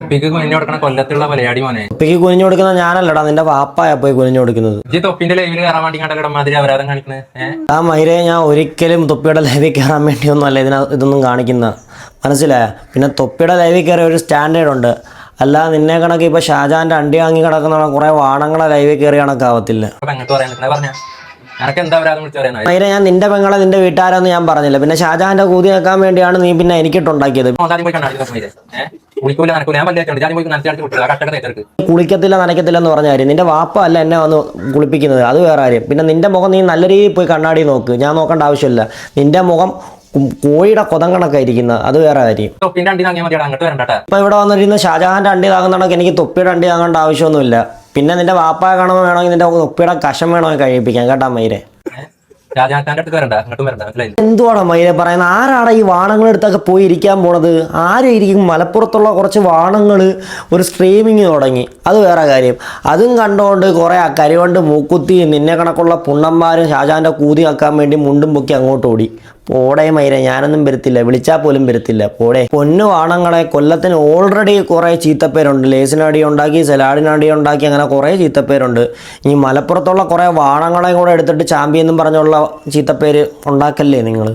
തൊപ്പിക്ക് കുനിഞ്ഞു കൊടുക്കണ കൊല്ലത്തുള്ള മലയാടി മോനെ. തൊപ്പിക്ക് കുനിഞ്ഞു കൊടുക്കുന്ന ഞാനല്ലടാ, നിന്റെ വാപ്പായ പോയി കുനിഞ്ഞു കൊടുക്കുന്നത്. ഈ തൊപ്പിന്റെ ലൈവിൽ കയറാൻ വേണ്ടി കണ്ടല്ലോ മാതിരി അപരാധം കാണിക്കുന്നത്. ആ മൈരെ, ഞാൻ ഒരിക്കലും തൊപ്പിയുടെ ലൈവിൽ കയറാൻ വേണ്ടിയൊന്നും അല്ല ഇതൊന്നും കാണിക്കുന്ന, മനസ്സിലായ? പിന്നെ തൊപ്പിയുടെ ലൈവിൽ കയറിയ ഒരു സ്റ്റാൻഡേർഡ് ഉണ്ട്. അല്ല നിന്നെ കണക്ക് ഇപ്പൊ ഷാജാന്റെ അണ്ടി വാങ്ങി കിടക്കുന്ന കുറെ വാണങ്ങളെ ലൈവിൽ കയറി കണക്കാവത്തില്ല. മൈര, ഞാൻ നിന്റെ പെങ്ങളെ നിന്റെ വീട്ടുകാരെന്ന് ഞാൻ പറഞ്ഞില്ല. പിന്നെ ഷാജാന്റെ കൂതി വെക്കാൻ വേണ്ടിയാണ് നീ പിന്നെ എനിക്കിട്ടുണ്ടാക്കിയത്. കുളിക്കത്തില്ല നനയ്ക്കത്തില്ല എന്ന് പറഞ്ഞ കാര്യം നിന്റെ വാപ്പ അല്ല എന്നെ വന്ന് കുളിപ്പിക്കുന്നത്, അത് വേറെ കാര്യം. പിന്നെ നിന്റെ മുഖം നീ നല്ല രീതിയിൽ പോയി കണ്ണാടി നോക്ക്, ഞാൻ നോക്കേണ്ട ആവശ്യമില്ല. നിന്റെ മുഖം കോഴിയുടെ കൊതങ്കണക്കായിരിക്കുന്നത്, അത് വേറെ കാര്യം. ഇപ്പൊ ഇവിടെ വന്നിരുന്ന ഷാജഹാന്റെ അണ്ടി താങ്ങുന്ന എനിക്ക് തൊപ്പിയുടെ അണ്ടി താങ്ങേണ്ട ആവശ്യമൊന്നുമില്ല. പിന്നെ നിന്റെ വാപ്പായ കാണുമ്പോൾ വേണമെങ്കിൽ നിന്റെ തൊപ്പിയുടെ കഷം വേണമെങ്കിൽ കഴിപ്പിക്കാം, കേട്ടാ മൈരെ. എന്തുവാടാ മൈരെ പറയുന്നത്? ആരാടാ ഈ വാണങ്ങളെടുത്തൊക്കെ പോയി ഇരിക്കാൻ പോണത്? ആരായിരിക്കും? മലപ്പുറത്തുള്ള കുറച്ച് വാണങ്ങൾ ഒരു സ്ട്രീമിങ് തുടങ്ങി, അത് വേറെ കാര്യം. അതും കണ്ടുകൊണ്ട് കുറെ കരിവണ്ട് മൂക്കുത്തി നിന്നെ കണക്കുള്ള പുണ്ണന്മാരും ഷാജാന്റെ കൂതി വെക്കാൻ വേണ്ടി മുണ്ടും പൊക്കി അങ്ങോട്ട് ഓടി. പോടേ മൈര, ഞാനൊന്നും വരത്തില്ല, വിളിച്ചാൽ പോലും വരത്തില്ല, പോടേ. പൊന്നു വാണങ്ങളെ, കൊല്ലത്തിന് ഓൾറെഡി കുറേ ചീത്തപ്പേരുണ്ട്. ലേസിനടി ഉണ്ടാക്കി, സലാഡിനടി ഉണ്ടാക്കി, അങ്ങനെ കുറേ ചീത്തപ്പേരുണ്ട്. ഈ മലപ്പുറത്തുള്ള കുറേ വാണങ്ങളെയും കൂടെ എടുത്തിട്ട് ചാമ്പ്യൻ എന്നും പറഞ്ഞുള്ള ചീത്തപ്പേര് ഉണ്ടാക്കല്ലേ നിങ്ങൾ.